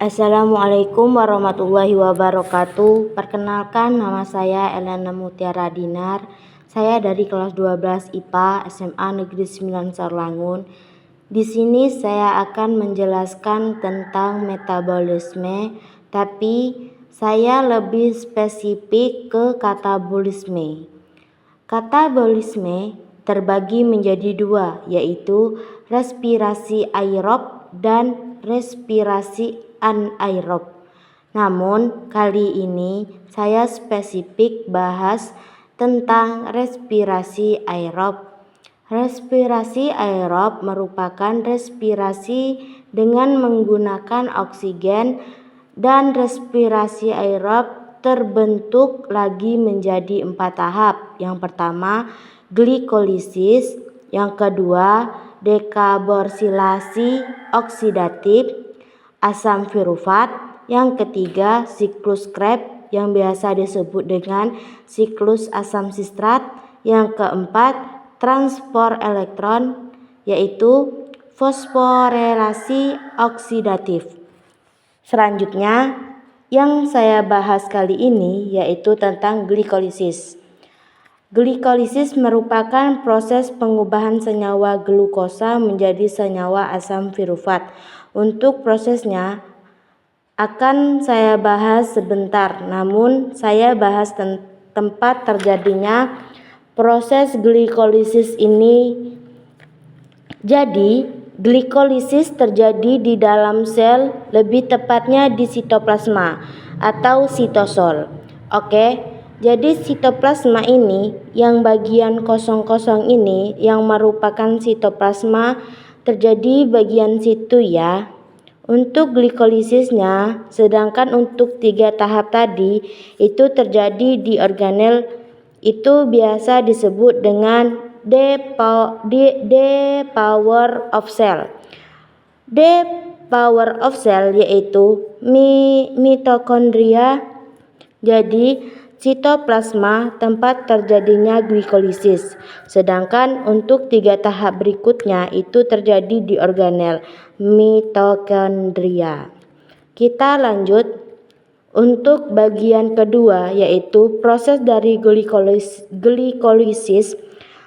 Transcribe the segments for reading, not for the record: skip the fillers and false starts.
Assalamualaikum warahmatullahi wabarakatuh. Perkenalkan, nama saya Elena Mutiara Dinar. Saya dari kelas 12 IPA SMA Negeri 9 Sarolangun. Di sini saya akan menjelaskan tentang metabolisme, tapi saya lebih spesifik ke katabolisme. Katabolisme terbagi menjadi dua, yaitu respirasi aerob dan respirasi anaerob. Namun kali ini saya spesifik bahas tentang respirasi aerob. Respirasi aerob merupakan respirasi dengan menggunakan oksigen, dan respirasi aerob terbentuk lagi menjadi 4 tahap. Yang pertama, glikolisis. Yang kedua, dekarboksilasi oksidatif asam pirufat. Yang ketiga, siklus Krebs yang biasa disebut dengan siklus asam sitrat. Yang keempat, transport elektron, yaitu fosforilasi oksidatif. Selanjutnya yang saya bahas kali ini yaitu tentang glikolisis. Glikolisis merupakan proses pengubahan senyawa glukosa menjadi senyawa asam pirufat. Untuk prosesnya akan saya bahas sebentar, namun saya bahas tempat terjadinya proses glikolisis ini. Jadi, glikolisis terjadi di dalam sel, lebih tepatnya di sitoplasma atau sitosol. Oke, jadi sitoplasma ini yang bagian kosong-kosong ini yang merupakan sitoplasma terjadi bagian situ ya. Untuk glikolisisnya, sedangkan untuk 3 tahap tadi itu terjadi di organel, itu biasa disebut dengan the power of cell. The power of cell yaitu mitokondria. Jadi sitoplasma tempat terjadinya glikolisis. Sedangkan untuk 3 tahap berikutnya itu terjadi di organel mitokondria. Kita lanjut untuk bagian kedua, yaitu proses dari glikolisis.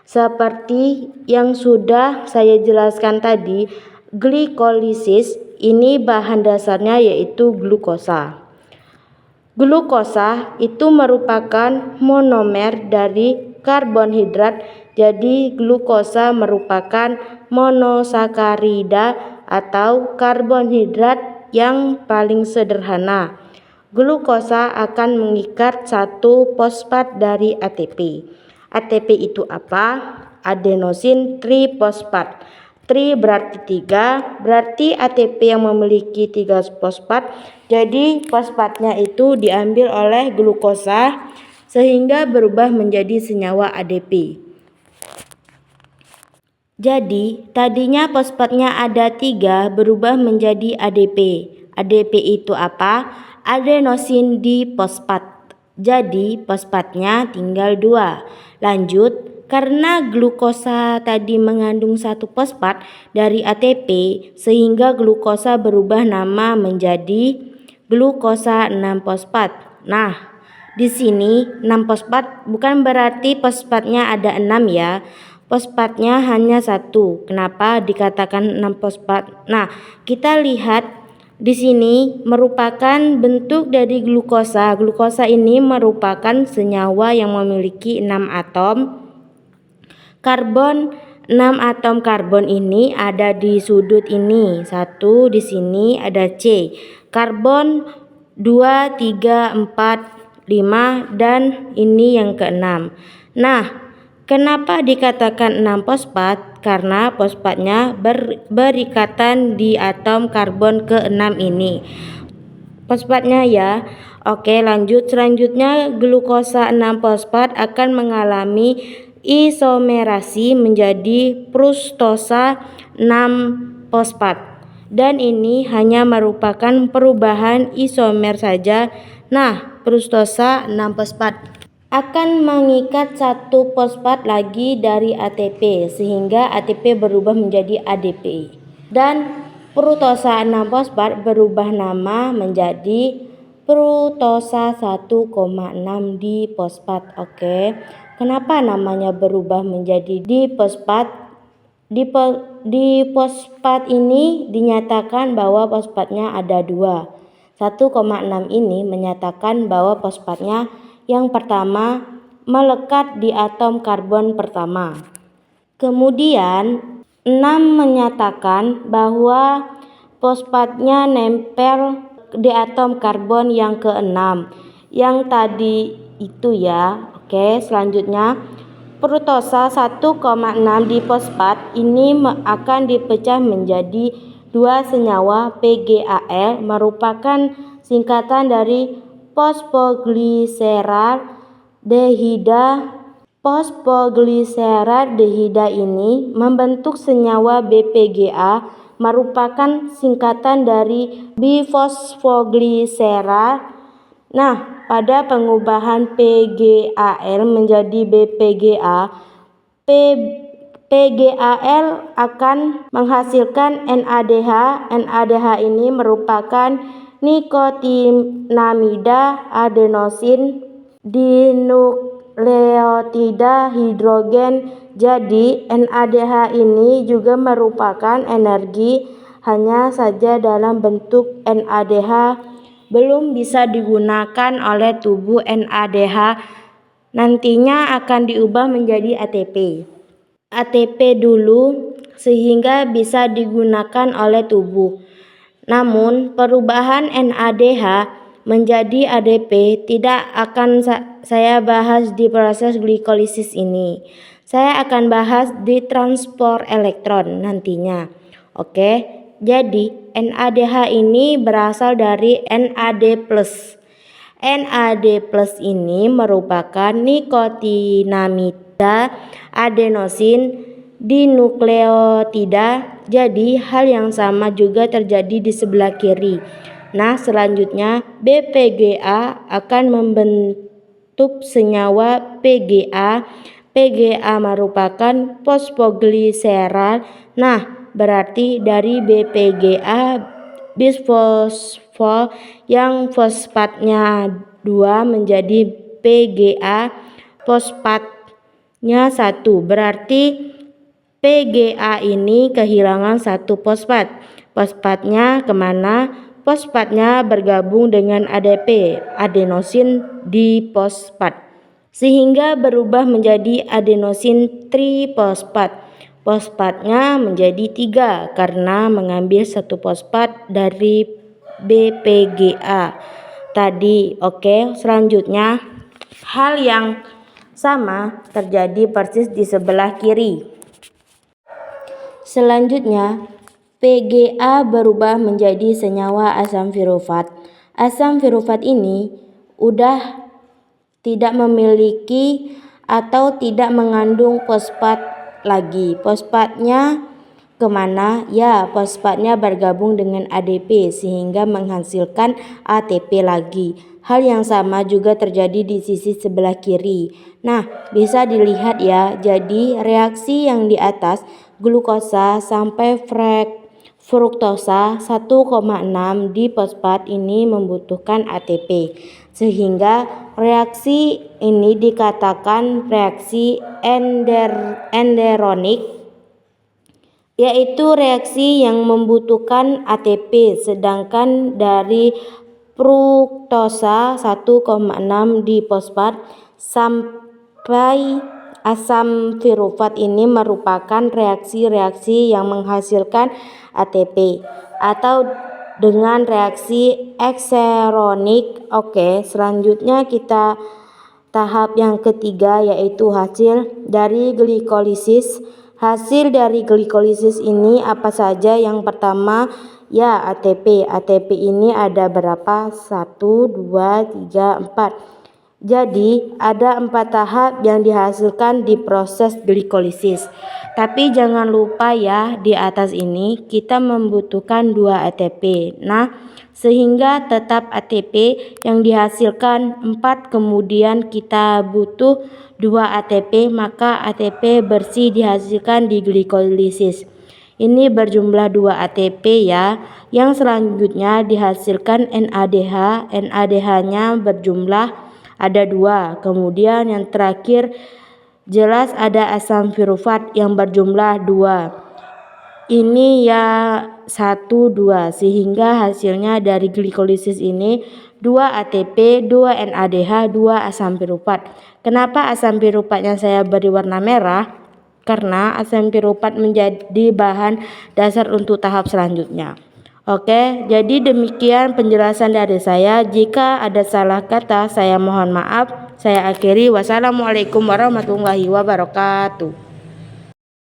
Seperti yang sudah saya jelaskan tadi, glikolisis ini bahan dasarnya yaitu glukosa. Glukosa itu merupakan monomer dari karbonhidrat. Jadi glukosa merupakan monosakarida atau karbonhidrat yang paling sederhana. Glukosa akan mengikat satu fosfat dari ATP. ATP itu apa? Adenosin trifosfat. Tri berarti 3, berarti ATP yang memiliki 3 fosfat. Jadi fosfatnya itu diambil oleh glukosa sehingga berubah menjadi senyawa ADP. Jadi tadinya fosfatnya ada 3 berubah menjadi ADP. ADP itu apa? Adenosin difosfat. Jadi fosfatnya tinggal 2. Lanjut, karena glukosa tadi mengandung 1 fosfat dari ATP sehingga glukosa berubah nama menjadi glukosa 6 fosfat. Nah, di sini 6 fosfat bukan berarti fosfatnya ada 6 ya. Fosfatnya hanya 1. Kenapa dikatakan 6 fosfat? Nah, kita lihat di sini merupakan bentuk dari glukosa. Glukosa ini merupakan senyawa yang memiliki 6 atom karbon. 6 atom karbon ini ada di sudut ini. 1 di sini ada C. Karbon 2, 3, 4, 5 dan ini yang ke-6. Nah, kenapa dikatakan 6 fosfat? Karena fosfatnya berikatan di atom karbon ke-6 ini. Fosfatnya ya. Oke, lanjut. Selanjutnya glukosa 6 fosfat akan mengalami isomerasi menjadi frustosa 6 fosfat. Dan ini hanya merupakan perubahan isomer saja. Nah, frustosa 6 fosfat akan mengikat 1 fosfat lagi dari ATP sehingga ATP berubah menjadi ADP. Dan Fruktosa 6 fosfat berubah nama menjadi fruktosa 1,6 difosfat. Oke. Kenapa namanya berubah menjadi difosfat? Di fosfat ini dinyatakan bahwa fosfatnya ada 2. 1,6 ini menyatakan bahwa fosfatnya yang pertama melekat di atom karbon pertama. Kemudian 6 menyatakan bahwa fosfatnya nempel di atom karbon yang ke-6. Yang tadi itu ya. Oke, selanjutnya fruktosa 1,6 difosfat ini akan dipecah menjadi 2 senyawa PgAl merupakan singkatan dari fosfogliseraldehida. Fosfogliseraldehida ini membentuk senyawa BPGA merupakan singkatan dari bifosfogliserol. Nah, pada pengubahan PgAl menjadi BPGA, PgAl akan menghasilkan NADH. NADH ini merupakan nikotinamida adenosin dinukleotida hidrogen. Jadi NADH ini juga merupakan energi, hanya saja dalam bentuk NADH belum bisa digunakan oleh tubuh. NADH nantinya akan diubah menjadi ATP. ATP dulu sehingga bisa digunakan oleh tubuh. Namun perubahan NADH menjadi ADP tidak akan saya bahas di proses glikolisis ini. Saya akan bahas di transport elektron nantinya. Oke. Jadi NADH ini berasal dari NAD+. NAD+ ini merupakan nikotinamida adenosin dinukleotida. Jadi hal yang sama juga terjadi di sebelah kiri. Nah, selanjutnya BPGA akan membentuk senyawa PGA. PGA merupakan fosfogliserol. Nah, berarti dari BPGA bisfosfol yang fosfatnya 2 menjadi PGA fosfatnya 1. Berarti PGA ini kehilangan 1 fosfat. Fosfatnya kemana? Fosfatnya bergabung dengan ADP, adenosin difosfat, sehingga berubah menjadi adenosin trifosfat. Fosfatnya menjadi 3 karena mengambil 1 fosfat dari BPGA tadi. Oke, selanjutnya hal yang sama terjadi persis di sebelah kiri. Selanjutnya PGA berubah menjadi senyawa asam pirufat. Asam pirufat ini udah tidak memiliki atau tidak mengandung fosfat lagi. Fosfatnya kemana? Ya, fosfatnya bergabung dengan ADP sehingga menghasilkan ATP lagi. Hal yang sama juga terjadi di sisi sebelah kiri. Nah, bisa dilihat ya. Jadi reaksi yang di atas glukosa sampai fruktosa 1,6 difosfat ini membutuhkan ATP. Sehingga reaksi ini dikatakan reaksi enderonik, yaitu reaksi yang membutuhkan ATP. Sedangkan dari fruktosa 1,6 difosfat sampai asam pirufat ini merupakan reaksi-reaksi yang menghasilkan ATP atau dengan reaksi ekseronik. Oke, selanjutnya kita tahap yang ketiga, yaitu hasil dari glikolisis. Hasil dari glikolisis ini apa saja? Yang pertama ya ATP. ATP ini ada berapa? 1, 2, 3, 4. Jadi ada 4 tahap yang dihasilkan di proses glikolisis. Tapi jangan lupa ya, di atas ini kita membutuhkan 2 ATP. Nah, sehingga tetap ATP yang dihasilkan 4, kemudian kita butuh 2 ATP, maka ATP bersih dihasilkan di glikolisis. Ini berjumlah 2 ATP ya. Yang selanjutnya dihasilkan NADH. NADH-nya berjumlah ada 2. Kemudian yang terakhir jelas ada asam pirufat yang berjumlah 2. Ini ya 1, 2, sehingga hasilnya dari glikolisis ini 2 ATP, 2 NADH, 2 asam piruvat. Kenapa asam pirupatnya saya beri warna merah? Karena asam piruvat menjadi bahan dasar untuk tahap selanjutnya. Oke, jadi demikian penjelasan dari saya. Jika ada salah kata, saya mohon maaf. Saya akhiri. Wassalamualaikum warahmatullahi wabarakatuh.